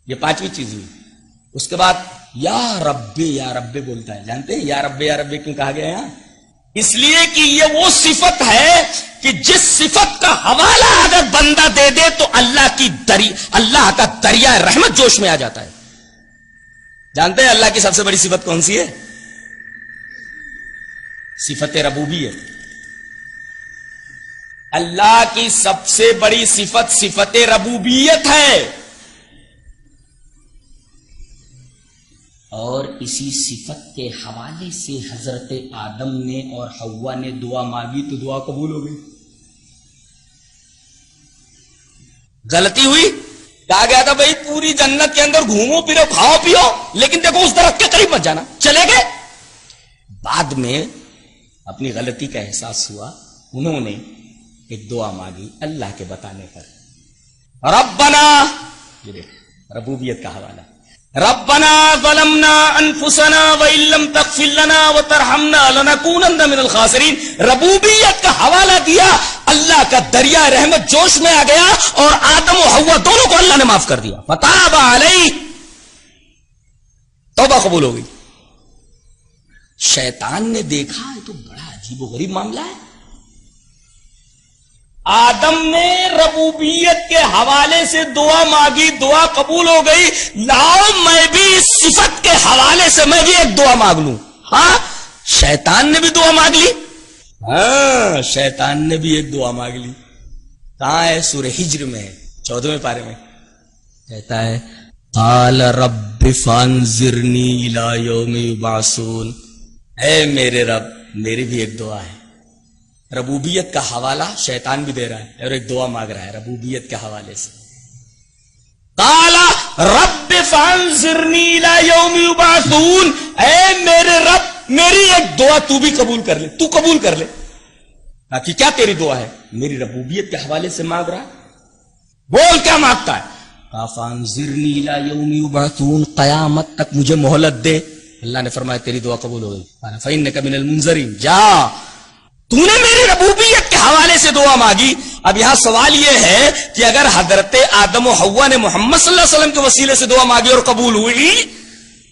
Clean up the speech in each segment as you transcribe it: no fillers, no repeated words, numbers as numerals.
یہ پانچویں چیز ہوئی. اس کے بعد یا رب بولتا ہے. جانتے ہیں یا رب کیوں کہا گیا یہاں؟ اس لیے کہ یہ وہ صفت ہے کہ جس صفت کا حوالہ اگر بندہ دے دے تو اللہ کا دریا رحمت جوش میں آ جاتا ہے. جانتے ہیں اللہ کی سب سے بڑی صفت کون سی ہے؟ صفت ربوبیت. اللہ کی سب سے بڑی صفت ربوبیت ہے. اور اسی صفت کے حوالے سے حضرت آدم نے اور حوا نے دعا مانگی تو دعا قبول ہو گئی. غلطی ہوئی، کہا گیا تھا بھائی پوری جنت کے اندر گھومو پھرو کھاؤ پیو لیکن دیکھو اس درخت کے قریب مت جانا. چلے گئے. بعد میں اپنی غلطی کا احساس ہوا، انہوں نے ایک دعا مانگی اللہ کے بتانے پر. ربنا، یہ دیکھ ربوبیت کا حوالہ، ربنا ظلمنا انفسنا وان لم تغفر لنا وترحمنا لنكونن من الخاسرین. ربوبیت کا حوالہ دیا، اللہ کا دریا رحمت جوش میں آ گیا اور آدم و حوا دونوں کو اللہ نے معاف کر دیا. فتاب علیہ، توبہ قبول ہو گئی. شیطان نے دیکھا یہ تو بڑا عجیب و غریب معاملہ ہے. آدم نے ربوبیت کے حوالے سے دعا مانگی، دعا قبول ہو گئی. لاؤ میں بھی اس صفت کے حوالے سے میں بھی ایک دعا مانگ لوں. ہاں شیطان نے بھی دعا مانگ لی. ہاں شیطان نے بھی ایک دعا مانگ لی. کہاں ہے؟ سورہ ہجر میں ہے، 14ویں پارے میں. کہتا ہے قال رب فانظرنی الی یوم یبعثون. اے میرے رب، میری بھی ایک دعا ہے. ربوبیت کا حوالہ شیطان بھی دے رہا ہے اور ایک دعا مانگ رہا ہے ربوبیت کے حوالے سے. قال رب فانظرنی الی یوم یبعثون. اے میرے رب، میری ایک دعا تو بھی قبول کر لے، تو قبول کر لے. باقی کیا تیری دعا ہے؟ میری ربوبیت کے حوالے سے مانگ رہا ہے. بول کیا مانگتا ہے؟ فانظرنی الی یوم یبعثون، قیامت تک مجھے مہلت دے. اللہ نے فرمایا تیری دعا قبول ہو گئی. فإنک من المنظرین. جا، تو نے میری ربوبیت کے حوالے سے دعا مانگی. اب یہاں سوال یہ ہے کہ اگر حضرت آدم و حوا نے محمد صلی اللہ علیہ وسلم کے وسیلے سے دعا مانگی اور قبول ہوئی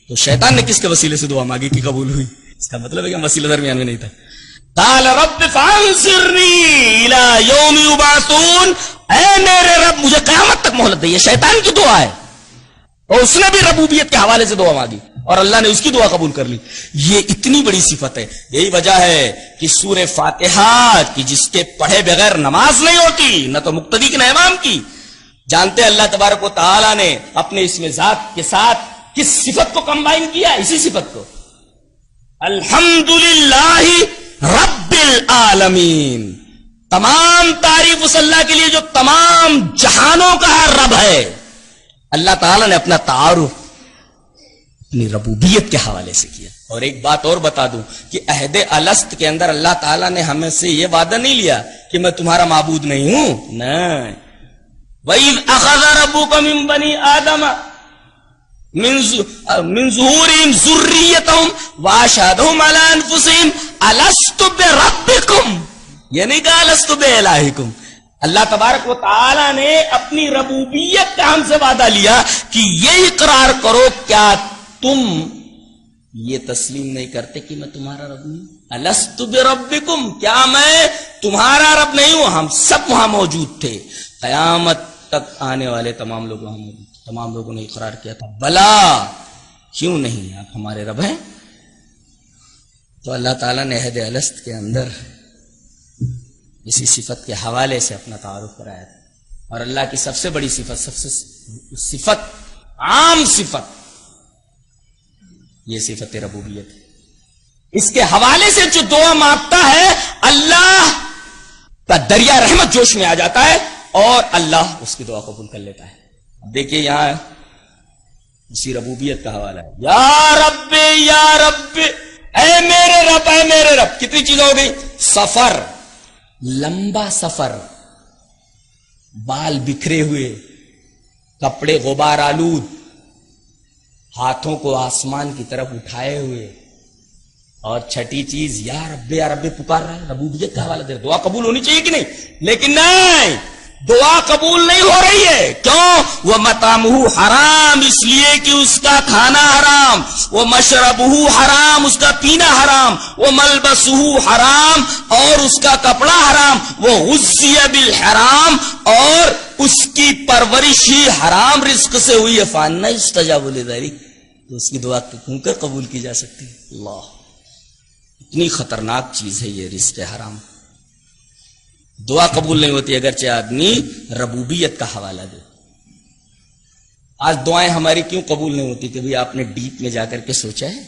تو شیطان نے کس کے وسیلے سے دعا مانگی کہ قبول ہوئی؟ اس کا مطلب ہے کہ وسیلہ درمیان میں نہیں تھا. قال رب فانظرنی الی یوم یبعثون. اے میرے رب مجھے قیامت تک مہلت دے. یہ شیطان کی دعا ہے اور اس نے بھی ربوبیت کے حوالے سے دعا مانگی اور اللہ نے اس کی دعا قبول کر لی. یہ اتنی بڑی صفت ہے. یہی وجہ ہے کہ سورہ فاتحہ کی جس کے پڑھے بغیر نماز نہیں ہوتی، نہ تو مقتدی کی نہ امام کی. جانتے اللہ تبارک و تعالی نے اپنے اسم ذات کے ساتھ کس صفت کو کمبائن کیا؟ اسی صفت کو، الحمدللہ رب العالمین. تمام تعریف اس اللہ کے لیے جو تمام جہانوں کا رب ہے. اللہ تعالی نے اپنا تعارف اپنی ربوبیت کے حوالے سے کیا. اور ایک بات اور بتا دوں کہ عہد الست کے اندر اللہ تعالیٰ نے ہمیں سے یہ وعدہ نہیں لیا کہ میں تمہارا معبود نہیں ہوں. نہیں. وَإِذْ أَخَذَ رَبُّكَ مِن بَنِي آدَمَ مِن ظُهُورِهِمْ ذُرِّيَّتَهُمْ وَأَشْهَدَهُمْ عَلَىٰ أَنفُسِهِمْ أَلَسْتُ بِرَبِّكُمْ. یہ نہیں کہا أَلَسْتُ بِإِلَٰهِكُمْ. اللہ تبارک و تعالی نے اپنی ربوبیت کا ہم سے وعدہ لیا کہ یہ اقرار کرو کیا تم یہ تسلیم نہیں کرتے کہ میں تمہارا رب ہوں؟ الست بربکم، کیا میں تمہارا رب نہیں ہوں؟ ہم سب وہاں موجود تھے. قیامت تک آنے والے تمام لوگ وہاں موجود تھے. تمام لوگوں نے اقرار کیا تھا بلا، کیوں نہیں آپ ہمارے رب ہیں. تو اللہ تعالیٰ نے عہد الست کے اندر اسی صفت کے حوالے سے اپنا تعارف کرایا تھا. اور اللہ کی سب سے بڑی صفت، سب سے صفت، عام صفت، یہ صفت ربوبیت ہے. اس کے حوالے سے جو دعا مانگتا ہے اللہ کا دریا رحمت جوش میں آ جاتا ہے اور اللہ اس کی دعا قبول کر لیتا ہے. اب دیکھیے یہاں اسی ربوبیت کا حوالہ ہے. یا رب، اے میرے رب، اے میرے رب. کتنی چیزیں ہو گئی؟ سفر، لمبا سفر، بال بکھرے ہوئے، کپڑے غبار آلود، ہاتھوں کو آسمان کی طرف اٹھائے ہوئے، اور چھٹی چیز یا رب پکار رہا ہے. ربوبیت کا حوالہ دے. دعا قبول ہونی چاہیے کہ نہیں؟ لیکن نہیں، دعا قبول نہیں ہو رہی ہے. کیوں؟ وہ مطعمہ حرام، اس لیے کہ اس کا کھانا حرام، وہ مشربہ حرام، اس کا پینا حرام، وہ ملبسہ حرام، اور اس کا کپڑا حرام، وہ غذی بالحرام، اور اس کی پرورش ہی حرام رزق سے ہوئی ہے. فانا یستجاب لذلک، تو اس کی دعا کیوں کر قبول کی جا سکتی ہے؟ اللہ، اتنی خطرناک چیز ہے یہ رزق حرام. دعا قبول نہیں ہوتی اگرچہ آدمی ربوبیت کا حوالہ دے. آج دعائیں ہماری کیوں قبول نہیں ہوتی؟ کہ بھئی آپ نے ڈیپ میں جا کر کے سوچا ہے